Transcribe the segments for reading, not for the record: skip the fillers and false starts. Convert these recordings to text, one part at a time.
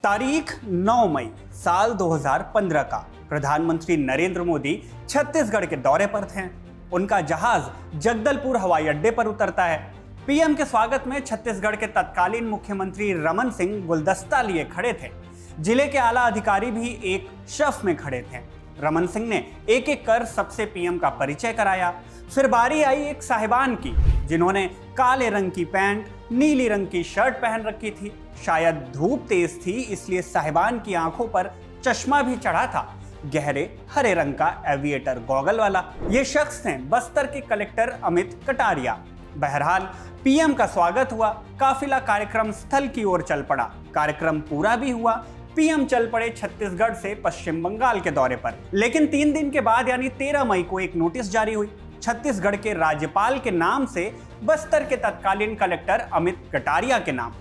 तारीख 9 मई साल 2015 का प्रधानमंत्री नरेंद्र मोदी छत्तीसगढ़ के दौरे पर थे। उनका जहाज जगदलपुर हवाई अड्डे पर उतरता है। पीएम के स्वागत में छत्तीसगढ़ के तत्कालीन मुख्यमंत्री रमन सिंह गुलदस्ता लिए खड़े थे। जिले के आला अधिकारी भी एक शफ में खड़े थे। रमन सिंह ने एक एक कर सबसे पीएम का परिचय कराया। फिर बारी आई एक साहिबान की, जिन्होंने काले रंग की पैंट, नीली रंग की शर्ट पहन रखी थी। शायद धूप तेज थी, इसलिए साहिबान की आंखों पर चश्मा भी चढ़ा था, गहरे हरे रंग का एविएटर गॉगल वाला। ये शख्स थे बस्तर के कलेक्टर अमित कटारिया। बहरहाल पीएम का स्वागत हुआ। काफिला कार्यक्रम स्थल की ओर चल पड़ा। कार्यक्रम पूरा भी हुआ। पीएम चल पड़े छत्तीसगढ़ से पश्चिम बंगाल के दौरे पर। लेकिन 3 दिन के बाद यानी 13 मई को एक नोटिस जारी हुई। छत्तीसगढ़ के राज्यपाल के नाम से बस्तर के तत्कालीन कलेक्टर अमित कटारिया के नाम।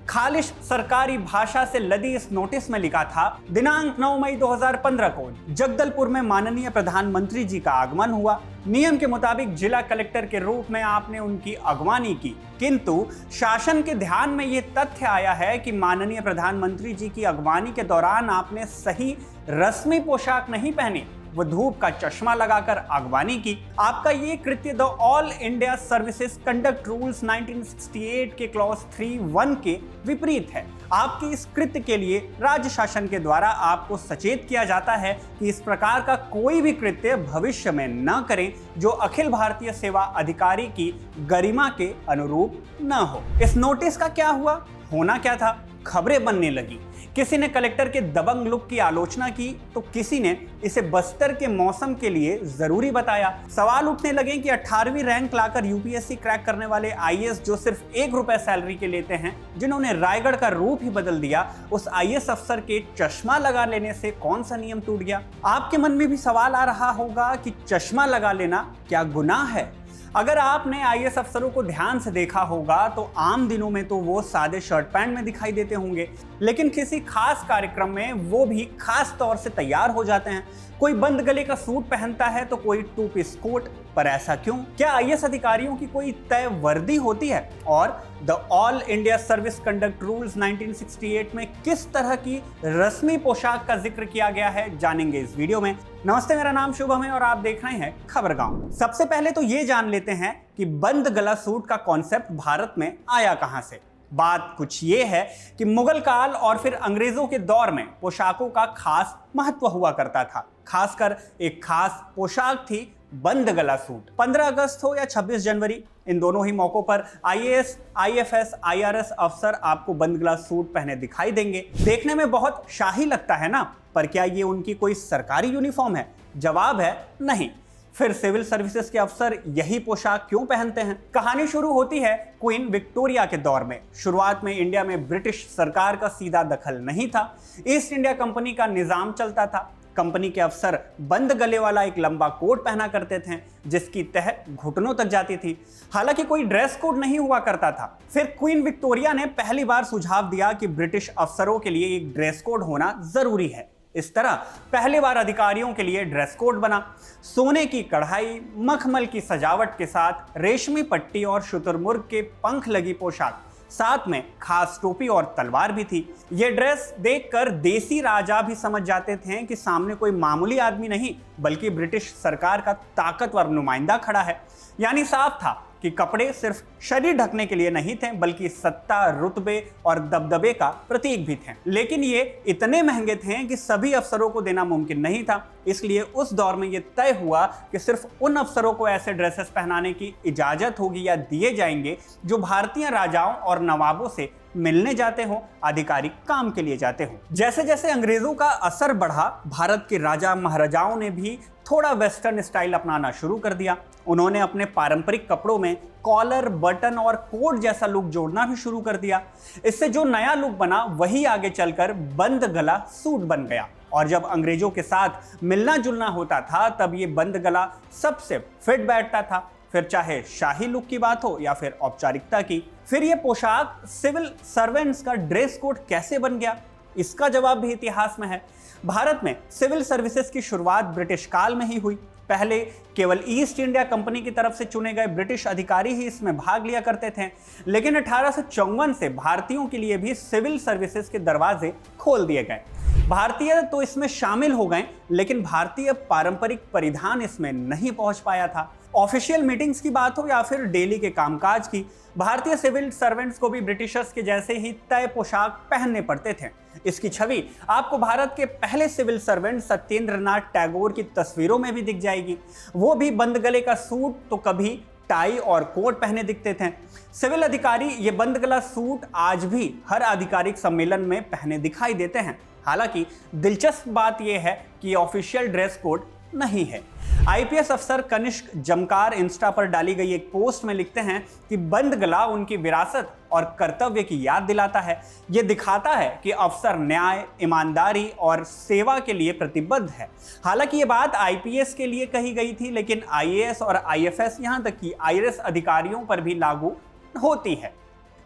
खालिश सरकारी भाषा से लदी इस नोटिस में लिखा था, दिनांक 9 मई 2015 को जगदलपुर में माननीय प्रधानमंत्री जी का आगमन हुआ। नियम के मुताबिक जिला कलेक्टर के रूप में आपने उनकी अगवानी की, किंतु शासन के ध्यान में यह तथ्य आया है कि माननीय प्रधानमंत्री जी की अगवानी के दौरान आपने सही रस्मी पोशाक नहीं पहनी, वो धूप का चश्मा लगाकर अगवानी की। आपका ये कृत्य the all India services conduct rules 1968 के क्लॉज 3(1) के विपरीत है। आपके इस कृत्य के लिए राज्य शासन के द्वारा आपको सचेत किया जाता है कि इस प्रकार का कोई भी कृत्य भविष्य में न करें जो अखिल भारतीय सेवा अधिकारी की गरिमा के अनुरूप न हो। इस नोटिस का क्या हुआ? होना क्या था? खबरें बनने लगी। किसी ने कलेक्टर के दबंग लुक की आलोचना की तो किसी ने इसे बस्तर के मौसम के लिए जरूरी बताया। सवाल उठने लगे कि 18वीं रैंक लाकर यूपीएससी क्रैक करने वाले आईएएस जो सिर्फ 1 रुपए सैलरी के लेते हैं, जिन्होंने रायगढ़ का रूप ही बदल दिया, उस आईएएस अफसर के चश्मा लगा लेने से कौन सा नियम टूट गया? आपके मन में भी सवाल आ रहा होगा कि चश्मा लगा लेना क्या गुनाह है? अगर आपने आईएएस अफसरों को ध्यान से देखा होगा तो आम दिनों में तो वो सादे शर्ट पैंट में दिखाई देते होंगे, लेकिन किसी खास कार्यक्रम में वो भी खास तौर से तैयार हो जाते हैं। कोई बंद गले का सूट पहनता है तो कोई 2 पीस कोट। पर ऐसा क्यों? क्या आईएएस अधिकारियों की कोई तय वर्दी होती है? और the all India service conduct rules 1968 में किस तरह की रस्मी पोशाक का जिक्र किया गया है, जानेंगे इस वीडियो में। नमस्ते, मेरा नाम शुभम है और आप देख रहे हैं खबर गांव। सबसे पहले तो ये जान लेते हैं कि बंद गला सूट का कॉन्सेप्ट भारत में आया कहां से। बात कुछ ये है कि मुगल काल और फिर अंग्रेजों के दौर में पोशाकों का खास महत्व हुआ करता था। खासकर एक खास पोशाक थी बंद गला सूट। 15 अगस्त हो या 26 जनवरी, इन दोनों ही मौकों पर आईएएस, आईएफएस, आईआरएस अफसर आपको बंद गला सूट पहने दिखाई देंगे। देखने में बहुत शाही लगता है ना, पर क्या ये उनकी कोई सरकारी यूनिफॉर्म है? जवाब है नहीं। फिर सिविल सर्विसेज के अफसर यही पोशाक क्यों पहनते हैं? कहानी शुरू होती है क्वीन विक्टोरिया के दौर में। शुरुआत में इंडिया में ब्रिटिश सरकार का सीधा दखल नहीं था। ईस्ट इंडिया कंपनी का निजाम चलता था। कंपनी के अफसर बंद गले वाला एक लंबा कोट पहना करते थे, जिसकी तह घुटनों तक जाती थी। हालांकि कोई ड्रेस कोड नहीं हुआ करता था। फिर क्वीन विक्टोरिया ने पहली बार सुझाव दिया कि ब्रिटिश अफसरों के लिए एक ड्रेस कोड होना जरूरी है। इस तरह पहली बार अधिकारियों के लिए ड्रेस कोड बना। सोने की कढ़ाई, मखमल की सजावट के साथ रेशमी पट्टी और शुतुरमुर्ग के पंख लगी पोशाक, साथ में खास टोपी और तलवार भी थी। ये ड्रेस देखकर देसी राजा भी समझ जाते थे कि सामने कोई मामूली आदमी नहीं, बल्कि ब्रिटिश सरकार का ताकतवर नुमाइंदा खड़ा है। यानी साफ था कि कपड़े सिर्फ शरीर ढकने के लिए नहीं थे, बल्कि सत्ता, रुतबे और दबदबे का प्रतीक भी थे। लेकिन ये इतने महंगे थे कि सभी अफसरों को देना मुमकिन नहीं था। इसलिए उस दौर में यह तय हुआ कि सिर्फ उन अफसरों को ऐसे ड्रेसेस पहनाने की इजाजत होगी या दिए जाएंगे जो भारतीय राजाओं और नवाबों से मिलने जाते हों, आधिकारिक काम के लिए जाते हों। जैसे जैसे अंग्रेजों का असर बढ़ा, भारत के राजा महाराजाओं ने भी थोड़ा वेस्टर्न स्टाइल अपनाना शुरू कर दिया। उन्होंने अपने पारंपरिक कपड़ों में कॉलर, बटन और कोट जैसा लुक जोड़ना भी शुरू कर दिया। इससे जो नया लुक बना वही आगे चलकर बंद गला सूट बन गया। और जब अंग्रेजों के साथ मिलना जुलना होता था, तब ये बंद गला सबसे फिट बैठता था, फिर चाहे शाही लुक की बात हो या फिर औपचारिकता की। फिर ये पोशाक सिविल सर्वेंट्स का ड्रेस कोड कैसे बन गया? इसका जवाब भी इतिहास में है। भारत में सिविल सर्विसेज की शुरुआत ब्रिटिश काल में ही हुई। पहले केवल ईस्ट इंडिया कंपनी की तरफ से चुने गए ब्रिटिश अधिकारी ही इसमें भाग लिया करते थे, लेकिन 1854 से भारतीयों के लिए भी सिविल सर्विसेज के दरवाजे खोल दिए गए। भारतीय तो इसमें शामिल हो गए, लेकिन भारतीय पारंपरिक परिधान इसमें नहीं पहुंच पाया था। ऑफिशियल मीटिंग्स की बात हो या फिर डेली के कामकाज की, भारतीय सिविल सर्वेंट्स को भी ब्रिटिशर्स के जैसे ही तय पोशाक पहनने पड़ते थे। इसकी छवि आपको भारत के पहले सिविल सर्वेंट सत्येंद्रनाथ टैगोर की तस्वीरों में भी दिख जाएगी। वो भी बंद गले का सूट तो कभी टाई और कोट पहने दिखते थे। सिविल अधिकारी ये बंद गला सूट आज भी हर आधिकारिक सम्मेलन में पहने दिखाई देते हैं। हालांकि दिलचस्प बात यह है कि ऑफिशियल ड्रेस कोड नहीं है। आईपीएस अफसर कनिष्क जमकार इंस्टा पर डाली गई एक पोस्ट में लिखते हैं कि बंद गला उनकी विरासत और कर्तव्य की याद दिलाता है। ये दिखाता है कि अफसर न्याय, ईमानदारी और सेवा के लिए प्रतिबद्ध है। हालांकि ये बात आईपीएस के लिए कही गई थी, लेकिन आईएएस और आईएफएस यहां तक कि आईआरएस अधिकारियों पर भी लागू होती है।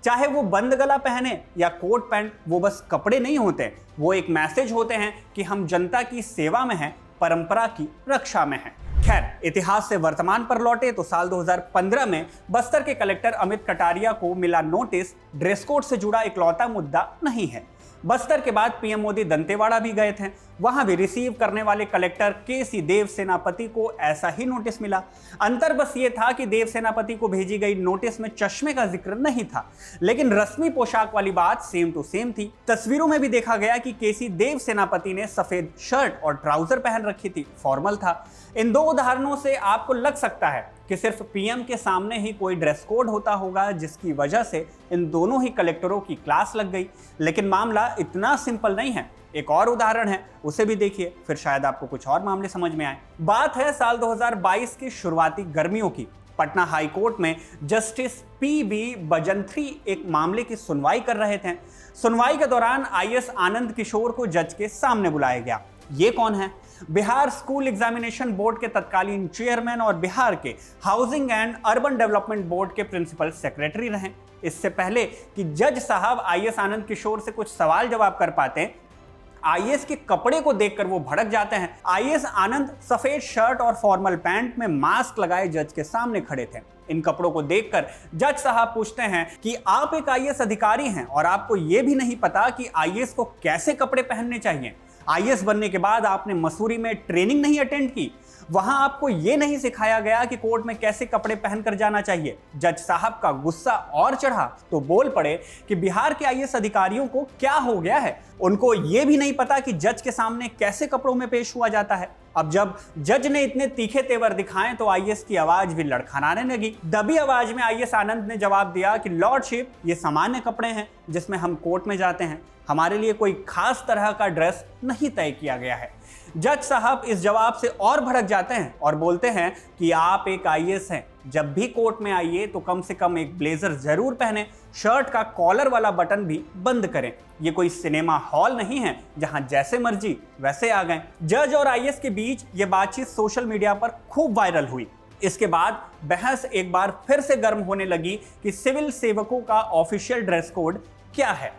चाहे वो बंद गला पहने या कोट पैंट, वो बस कपड़े नहीं होते, वो एक मैसेज होते हैं कि हम जनता की सेवा में हैं, परंपरा की रक्षा में हैं। खैर, इतिहास से वर्तमान पर लौटे तो साल 2015 में बस्तर के कलेक्टर अमित कटारिया को मिला नोटिस ड्रेस कोड से जुड़ा इकलौता मुद्दा नहीं है। बस्तर के बाद पीएम मोदी दंतेवाड़ा भी गए थे। वहां भी रिसीव करने वाले कलेक्टर केसी देव सेनापति को ऐसा ही नोटिस मिला। अंतर बस ये था कि देव सेनापति को भेजी गई नोटिस में चश्मे का जिक्र नहीं था, लेकिन रस्मी पोशाक वाली बात सेम टू सेम थी। तस्वीरों में भी देखा गया कि केसी देव सेनापति ने सफेद शर्ट और ट्राउजर पहन रखी थी, फॉर्मल था। इन दो उदाहरणों से आपको लग सकता है कि सिर्फ पीएम के सामने ही कोई ड्रेस कोड होता होगा, जिसकी वजह से इन दोनों ही कलेक्टरों की क्लास लग गई। लेकिन मामला इतना सिंपल नहीं है। एक और उदाहरण है, उसे भी देखिए, फिर शायद आपको कुछ और मामले समझ में आए। बात है साल 2022 की शुरुआती गर्मियों की। पटना हाई कोर्ट में जस्टिस पीबी बजंत्री एक मामले की सुनवाई कर रहे थे। सुनवाई के दौरान आईएएस आनंद किशोर को जज के सामने बुलाया गया। ये कौन है? बिहार स्कूल एग्जामिनेशन बोर्ड के तत्कालीन चेयरमैन और बिहार के housing and urban development board के प्रिंसिपल सेक्रेटरी रहे। इससे पहले कि जज साहब आईएएस आनंद किशोर से कुछ सवाल जवाब कर पाते, आईएएस के कपड़े को देखकर वो भड़क जाते हैं। आईएएस आनंद सफेद शर्ट और फॉर्मल पैंट में मास्क लगाए जज के सामने खड़े थे। इन कपड़ों को देखकर जज साहब पूछते हैं कि आप एक आईएएस अधिकारी हैं और आपको ये भी नहीं पता कि आईएएस को कैसे कपड़े पहनने चाहिए। आईएएस बनने के बाद आपने मसूरी में ट्रेनिंग नहीं अटेंड की, वहां आपको यह नहीं सिखाया गया कि कोर्ट में कैसे कपड़े पहनकर जाना चाहिए। जज साहब का गुस्सा और चढ़ा तो बोल पड़े कि बिहार के आईएएस अधिकारियों को क्या हो गया है, उनको यह भी नहीं पता कि जज के सामने कैसे कपड़ों में पेश हुआ जाता है। अब जब जज ने इतने तीखे तेवर दिखाए तो आईएएस की आवाज भी लड़खड़ाने लगी। दबी आवाज में आईएएस आनंद ने जवाब दिया कि लॉर्डशिप, ये सामान्य कपड़े हैं जिसमें हम कोर्ट में जाते हैं, हमारे लिए कोई खास तरह का ड्रेस नहीं तय किया गया है। जज साहब इस जवाब से और भड़क जाते हैं और बोलते हैं कि आप एक आईएएस हैं, जब भी कोर्ट में आइए तो कम से कम एक ब्लेजर जरूर पहने, शर्ट का कॉलर वाला बटन भी बंद करें। ये कोई सिनेमा हॉल नहीं है जहां जैसे मर्जी वैसे आ गए। जज और आईएएस के बीच ये बातचीत सोशल मीडिया पर खूब वायरल हुई। इसके बाद बहस एक बार फिर से गर्म होने लगी कि सिविल सेवकों का ऑफिशियल ड्रेस कोड क्या है।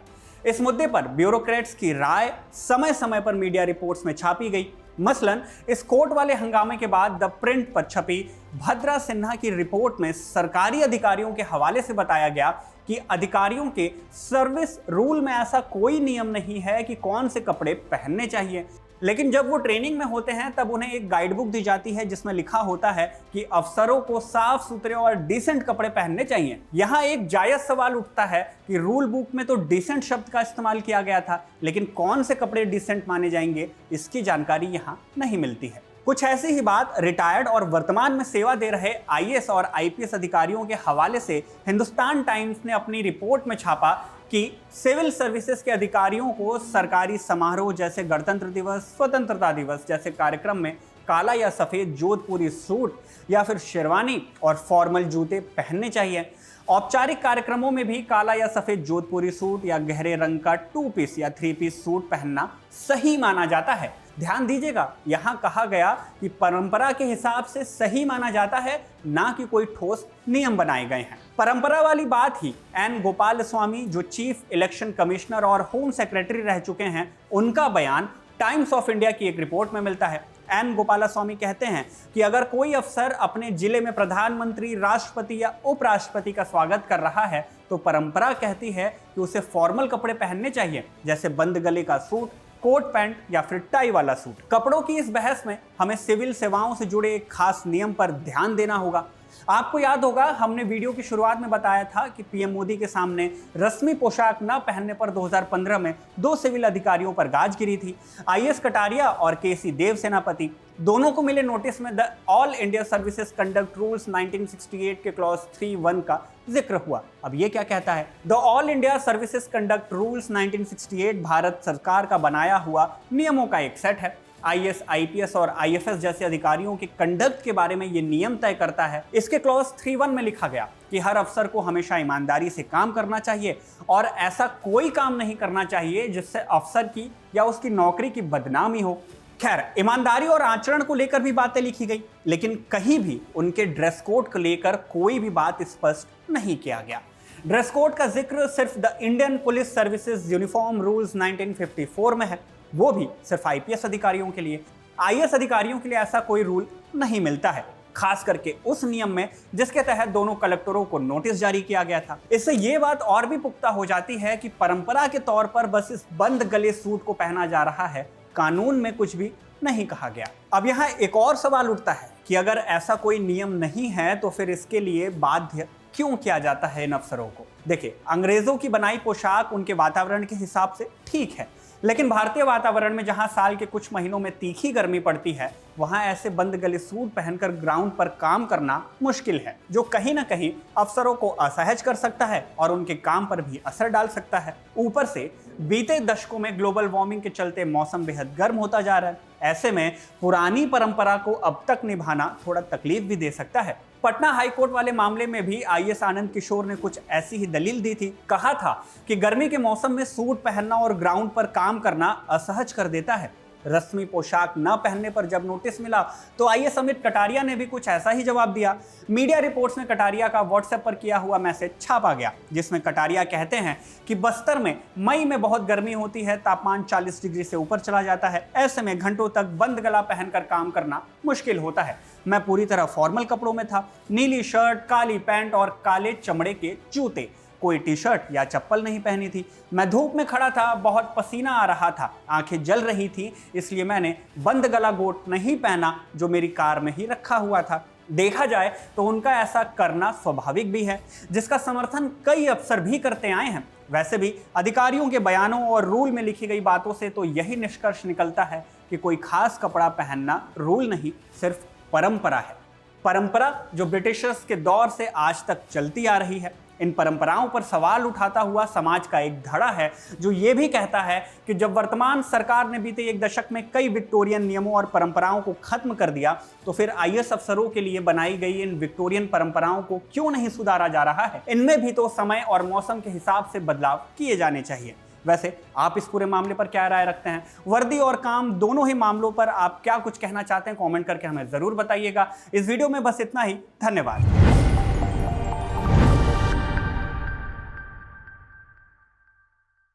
इस मुद्दे पर ब्यूरोक्रेट्स की राय समय समय पर मीडिया रिपोर्ट्स में छापी गई। मसलन इस कोर्ट वाले हंगामे के बाद द प्रिंट पर छपी भद्रा सिन्हा की रिपोर्ट में सरकारी अधिकारियों के हवाले से बताया गया कि अधिकारियों के सर्विस रूल में ऐसा कोई नियम नहीं है कि कौन से कपड़े पहनने चाहिए, लेकिन जब वो ट्रेनिंग में होते हैं तब उन्हें एक गाइड बुक दी जाती है जिसमें लिखा होता है कि अफसरों को साफ सुथरे और डिसेंट कपड़े पहनने चाहिए। यहाँ एक जायज सवाल उठता है कि रूल बुक में तो डिसेंट शब्द का इस्तेमाल किया गया था, लेकिन कौन से कपड़े डिसेंट माने जाएंगे, इसकी जानकारी यहाँ नहीं मिलती है। कुछ ऐसी ही बात रिटायर्ड और वर्तमान में सेवा दे रहे आईएएस और आईपीएस अधिकारियों के हवाले से हिंदुस्तान टाइम्स ने अपनी रिपोर्ट में छापा कि सिविल सर्विसेज के अधिकारियों को सरकारी समारोह जैसे गणतंत्र दिवस, स्वतंत्रता दिवस जैसे कार्यक्रम में काला या सफेद जोधपुरी सूट या फिर शेरवानी और फॉर्मल जूते पहनने चाहिए। औपचारिक कार्यक्रमों में भी काला या सफेद जोधपुरी सूट या गहरे रंग का 2 पीस या 3 पीस सूट पहनना सही माना जाता है। ध्यान दीजिएगा, यहां कहा गया कि परंपरा के हिसाब से सही माना जाता है, ना कि कोई ठोस नियम बनाए गए हैं। परंपरा वाली बात ही एन गोपाल स्वामी, जो चीफ इलेक्शन कमिश्नर और होम सेक्रेटरी रह चुके हैं, उनका बयान टाइम्स ऑफ इंडिया की एक रिपोर्ट में मिलता है। एन गोपालास्वामी कहते हैं कि अगर कोई अफसर अपने जिले में प्रधानमंत्री, राष्ट्रपति या उपराष्ट्रपति का स्वागत कर रहा है तो परंपरा कहती है कि उसे फॉर्मल कपड़े पहनने चाहिए, जैसे बंद गले का सूट, कोट पैंट या फिर टाई वाला सूट। कपड़ों की इस बहस में हमें सिविल सेवाओं से जुड़े एक खास नियम पर ध्यान देना होगा। आपको याद होगा, हमने वीडियो की शुरुआत में बताया था कि पीएम मोदी के सामने रस्मी पोशाक न पहनने पर 2015 में 2 सिविल अधिकारियों पर गाज गिरी थी। आईएएस कटारिया और केसी देव सेनापति दोनों को मिले नोटिस में the all India services conduct rules 1968 के क्लॉज 3(1) का जिक्र हुआ। अब ये क्या कहता है? The all India services conduct rules 1968 Bharat सरकार का बनाया हुआ नियमों का एक सेट है। आईएएस, आईपीएस और आईएफएस जैसे अधिकारियों के कंडक्ट के बारे में ये नियम तय करता है। इसके क्लॉज 3(1) में लिखा गया कि हर अफसर को हमेशा ईमानदारी से काम करना चाहिए और ऐसा कोई काम नहीं करना चाहिए जिससे अफसर की या उसकी नौकरी की बदनामी हो। खैर, ईमानदारी और आचरण को लेकर भी बातें लिखी गई, लेकिन कहीं भी उनके ड्रेस कोड को लेकर कोई भी बात स्पष्ट नहीं किया गया। ड्रेस कोड का जिक्र सिर्फ the Indian police services uniform rules 1954 में है, वो भी सिर्फ आईपीएस अधिकारियों के लिए। आईएएस अधिकारियों के लिए ऐसा कोई रूल नहीं मिलता है, खास करके उस नियम में जिसके तहत दोनों कलेक्टरों को नोटिस जारी किया गया था। इससे ये बात और भी पुख्ता हो जाती है कि परंपरा के तौर पर बस इस बंद गले सूट को पहना जा रहा है, कानून में कुछ भी नहीं कहा गया। अब यहाँ एक और सवाल उठता है कि अगर ऐसा कोई नियम नहीं है तो फिर इसके लिए बाध्य क्यों किया जाता है इन अफसरों को? देखिए, अंग्रेजों की बनाई पोशाक उनके वातावरण के हिसाब से ठीक है, लेकिन भारतीय वातावरण में जहां साल के कुछ महीनों में तीखी गर्मी पड़ती है, वहां ऐसे बंद गले सूट पहनकर ग्राउंड पर काम करना मुश्किल है, जो कहीं ना कहीं अफसरों को असहज कर सकता है और उनके काम पर भी असर डाल सकता है। ऊपर से बीते दशकों में ग्लोबल वार्मिंग के चलते मौसम बेहद गर्म होता जा रहा है। ऐसे में पुरानी परंपरा को अब तक निभाना थोड़ा तकलीफ भी दे सकता है। पटना हाईकोर्ट वाले मामले में भी आईएएस आनंद किशोर ने कुछ ऐसी ही दलील दी थी। कहा था कि गर्मी के मौसम में सूट पहनना और ग्राउंड पर काम करना असहज कर देता है। रस्मी पोशाक न पहनने पर जब नोटिस मिला तो आईएएस अमित कटारिया ने भी कुछ ऐसा ही जवाब दिया। मीडिया रिपोर्ट्स में कटारिया का व्हाट्सएप पर किया हुआ मैसेज छापा गया, जिसमें कटारिया कहते हैं कि बस्तर में मई में बहुत गर्मी होती है, तापमान 40 डिग्री से ऊपर चला जाता है। ऐसे में घंटों तक बंद गला पहनकर काम करना मुश्किल होता है। मैं पूरी तरह फॉर्मल कपड़ों में था, नीली शर्ट, काली पैंट और काले चमड़े के जूते, कोई टी शर्ट या चप्पल नहीं पहनी थी। मैं धूप में खड़ा था, बहुत पसीना आ रहा था, आंखें जल रही थी, इसलिए मैंने बंद गला कोट नहीं पहना जो मेरी कार में ही रखा हुआ था। देखा जाए तो उनका ऐसा करना स्वाभाविक भी है, जिसका समर्थन कई अफसर भी करते आए हैं। वैसे भी अधिकारियों के बयानों और रूल में लिखी गई बातों से तो यही निष्कर्ष निकलता है कि कोई खास कपड़ा पहनना रूल नहीं, सिर्फ परंपरा है। परंपरा जो ब्रिटिशर्स के दौर से आज तक चलती आ रही है। इन परंपराओं पर सवाल उठाता हुआ समाज का एक धड़ा है जो ये भी कहता है कि जब वर्तमान सरकार ने बीते एक दशक में कई विक्टोरियन नियमों और परंपराओं को खत्म कर दिया, तो फिर आईएएस अफसरों के लिए बनाई गई इन विक्टोरियन परंपराओं को क्यों नहीं सुधारा जा रहा है? इनमें भी तो समय और मौसम के हिसाब से बदलाव किए जाने चाहिए। वैसे आप इस पूरे मामले पर क्या राय रखते हैं? वर्दी और काम दोनों ही मामलों पर आप क्या कुछ कहना चाहते हैं? कमेंट करके हमें जरूर बताइएगा। इस वीडियो में बस इतना ही। धन्यवाद।